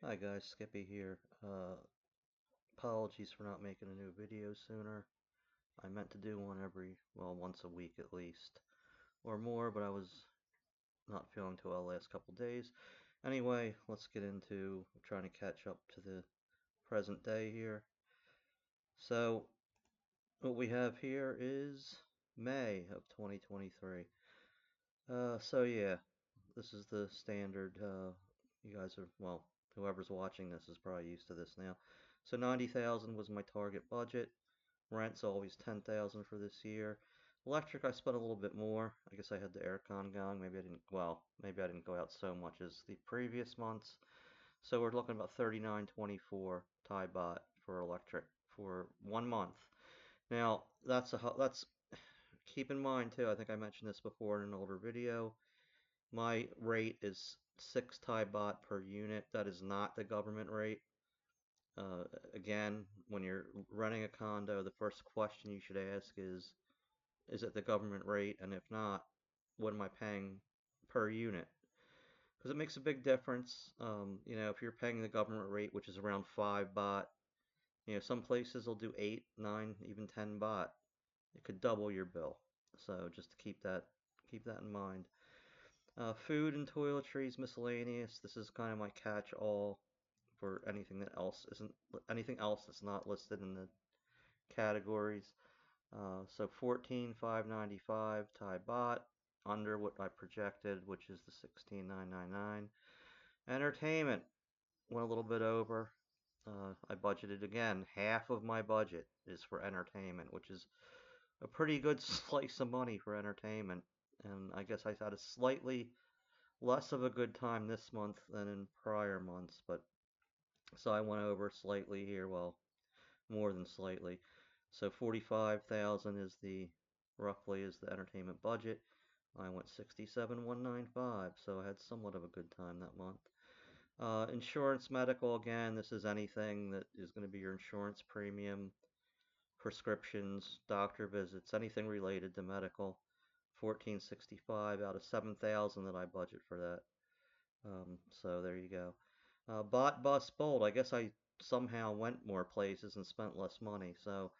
Hi guys, Skippy here. Apologies for not making a new video sooner. I meant to do one once a week at least, or more, but I was not feeling too well the last couple days. Anyway, let's get into trying to catch up to the present day here. So, what we have here is May of 2023. Yeah, this is the standard. You guys are, well, whoever's watching this is probably used to this now. So 90,000 was my target budget. Rent's always 10,000 for this year. Electric, I spent a little bit more. I guess I had the aircon going. Maybe I didn't go out so much as the previous months. So we're looking about 39.24 Thai baht for electric for 1 month. Now, that's keep in mind too. I think I mentioned this before in an older video. My rate is 6 Thai baht per unit. That is not the government rate. Uh, Again, when you're renting a condo, the first question you should ask is it the government rate? And if not, what am I paying per unit? Because it makes a big difference. If you're paying the government rate, which is around 5 baht, some places will do 8, 9, even 10 baht. It could double your bill. So just to keep that in mind. Food and toiletries, miscellaneous. This is kind of my catch-all for anything else that's not listed in the categories. So 14,595 Thai baht, under what I projected, which is the 16,999. Entertainment went a little bit over. I budgeted again. Half of my budget is for entertainment, which is a pretty good slice of money for entertainment. And I guess I had a slightly less of a good time this month than in prior months, but so I went over slightly here, well, more than slightly. So 45,000 is the roughly is the entertainment budget. I went 67,195, so I had somewhat of a good time that month. Insurance, medical, again, this is anything that is going to be your insurance premium, prescriptions, doctor visits, anything related to medical. 1465 out of 7,000 that I budget for that. So there you go. Bought, bus, bold. I guess I somehow went more places and spent less money. So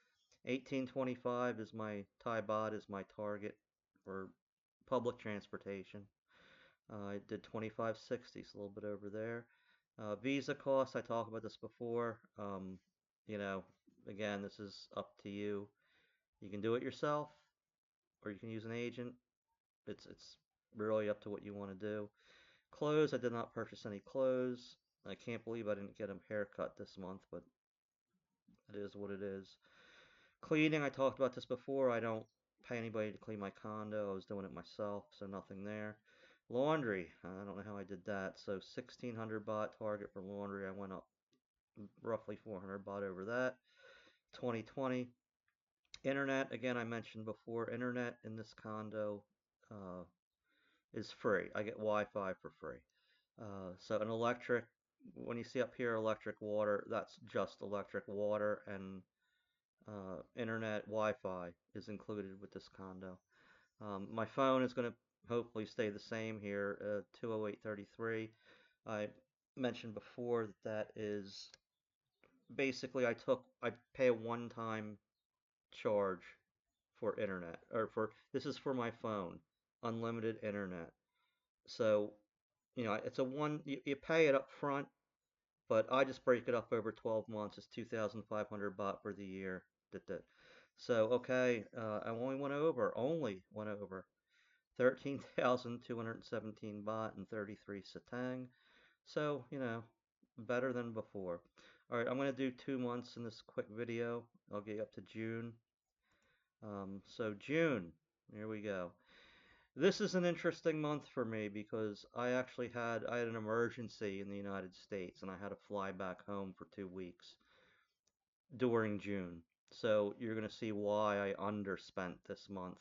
1825 is my Thai baht is my target for public transportation. I did 2560, so a little bit over there. Visa costs, I talked about this before. You know, again, this is up to you. You can do it yourself, or you can use an agent. It's really up to what you want to do. Clothes, I did not purchase any clothes. I can't believe I didn't get a haircut this month, but it is what it is. Cleaning, I talked about this before. I don't pay anybody to clean my condo. I was doing it myself, so nothing there. Laundry, I don't know how I did that. So 1600 baht target for laundry. I went up roughly 400 baht over that. 2020. Internet, again, I mentioned before, internet in this condo uh, is free. I get Wi-Fi for free. So an electric, when you see up here electric water, that's just electric water, and internet Wi-Fi is included with this condo. My phone is going to hopefully stay the same here, 20833. I mentioned before that that is basically I pay a one-time charge for internet, or for this is for my phone, unlimited internet. So, it's a one you pay it up front, but I just break it up over 12 months. It's 2,500 baht for the year. So, okay, I only went over 13,217 baht and 33 satang. So, better than before. All right, I'm going to do 2 months in this quick video. I'll get you up to June. So June, here we go. This is an interesting month for me because I had an emergency in the United States and I had to fly back home for 2 weeks during June. So you're going to see why I underspent this month.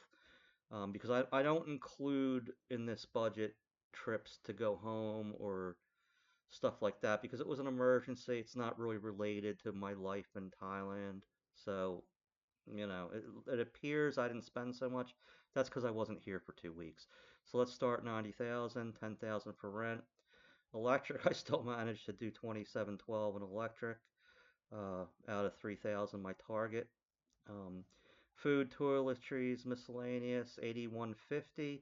Because I don't include in this budget trips to go home or stuff like that because it was an emergency. It's not really related to my life in Thailand. So, it appears I didn't spend so much. That's because I wasn't here for 2 weeks. So let's start 90,000, 10,000 for rent. Electric, I still managed to do 2712 in electric, out of 3,000 my target. Um, Food, toiletries, miscellaneous, 8150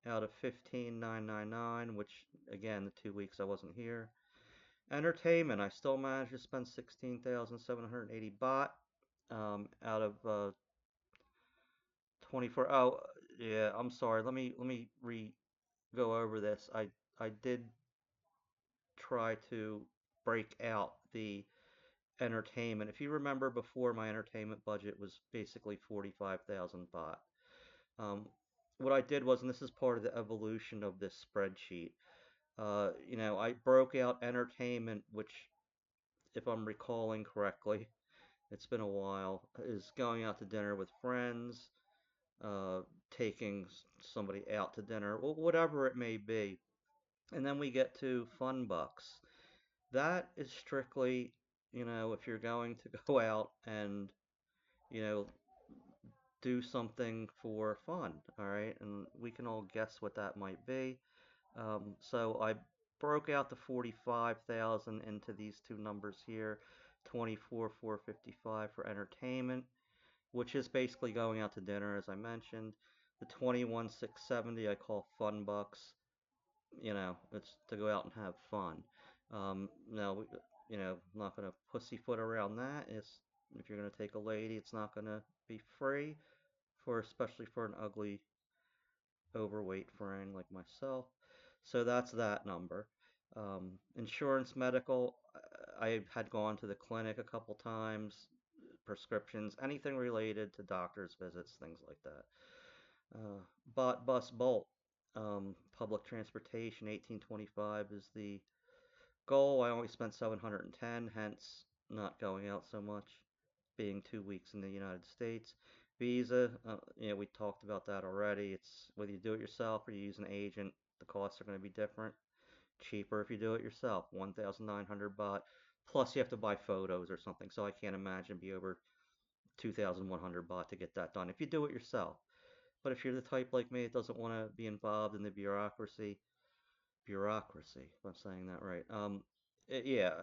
out of 15999, which again, the 2 weeks I wasn't here. Entertainment, I still managed to spend 16,780 baht, out of 24. Oh, yeah, I'm sorry. Let me re go over this. I did try to break out the entertainment. If you remember before, my entertainment budget was basically 45,000 baht. Um, what I did was, and this is part of the evolution of this spreadsheet, I broke out entertainment, which, if I'm recalling correctly, it's been a while, is going out to dinner with friends, uh, taking somebody out to dinner, whatever it may be. And then we get to fun bucks. That is strictly, if you're going to go out and, you know, do something for fun, all right? And we can all guess what that might be. So I broke out the 45,000 into these two numbers here, 24,455 for entertainment, which is basically going out to dinner, as I mentioned. The 21,670 I call fun bucks. It's to go out and have fun. Now, I'm not gonna pussyfoot around that. If you're gonna take a lady, it's not gonna be free, especially for an ugly, overweight friend like myself. So that's that number. Insurance, medical, I had gone to the clinic a couple times, prescriptions, anything related to doctor's visits, things like that. Bot, bus, bolt. Public transportation, 1825 is the goal. I only spent 710, hence not going out so much, being 2 weeks in the United States. Visa, we talked about that already. It's whether you do it yourself or you use an agent, the costs are going to be different. Cheaper if you do it yourself, 1,900 baht. Plus you have to buy photos or something, so I can't imagine be over 2,100 baht to get that done if you do it yourself. But if you're the type like me that doesn't want to be involved in the bureaucracy, if I'm saying that right. Yeah,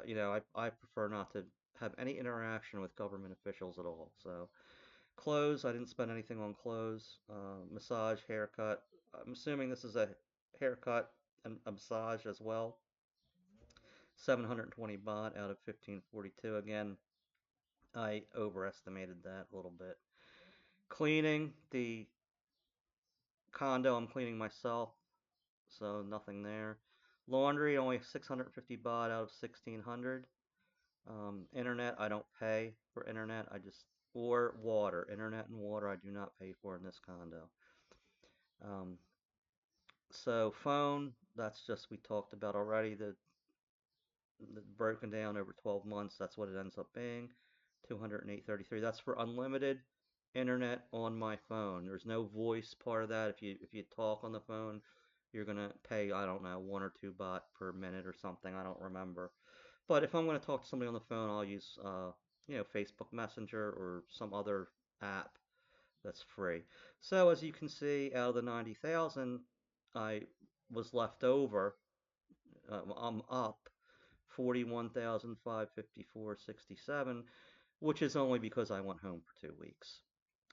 I prefer not to have any interaction with government officials at all. So clothes, I didn't spend anything on clothes. Massage, haircut. I'm assuming this is a haircut and a massage as well. 720 baht out of 1542. Again, I overestimated that a little bit. Cleaning, the condo I'm cleaning myself, so nothing there. Laundry, only 650 baht out of 1600. Internet, I don't pay for internet. Or water. Internet and water, I do not pay for in this condo. Um, so phone, that's just, we talked about already, the broken down over 12 months, that's what it ends up being. 208.33. That's for unlimited internet on my phone. There's no voice part of that. If you talk on the phone, you're gonna pay, I don't know, 1 or 2 baht per minute or something. I don't remember. But if I'm gonna talk to somebody on the phone, I'll use Facebook Messenger or some other app that's free. So as you can see, out of the 90,000, I was left over. I'm up 41,554.67, which is only because I went home for 2 weeks.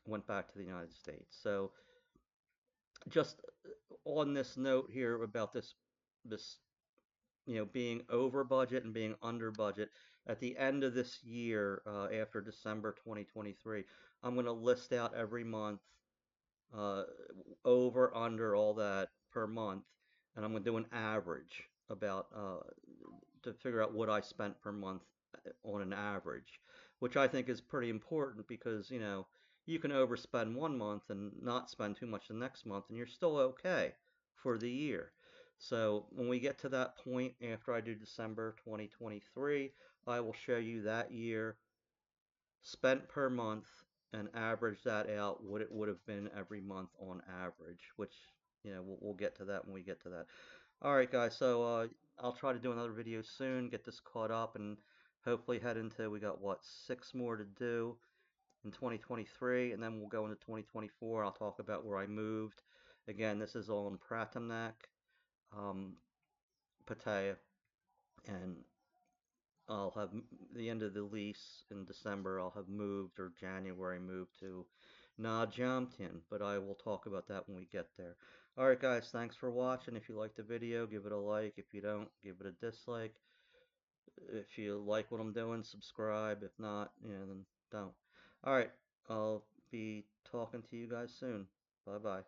Went back to the United States. So just on this note here about this being over budget and being under budget, at the end of this year, after December 2023, I'm going to list out every month, uh, over, under, all that per month, and I'm going to do an average about, to figure out what I spent per month, on an average, which I think is pretty important because, you can overspend one month and not spend too much the next month, and you're still okay for the year. So when we get to that point after I do December 2023, I will show you that year spent per month and average that out what it would have been every month on average, which, we'll get to that when we get to that. All right, guys, so I'll try to do another video soon, get this caught up, and hopefully head into, we got what, 6 more to do in 2023, and then we'll go into 2024. I'll talk about where I moved. Again, this is all in Pratamnak, um, Pattaya. and I'll have the end of the lease in December. I'll have moved, or January moved to Na Jamtin, but I will talk about that when we get there. Alright guys, thanks for watching. If you liked the video, give it a like. If you don't, give it a dislike. If you like what I'm doing, subscribe. If not, then don't. Alright, I'll be talking to you guys soon. Bye bye.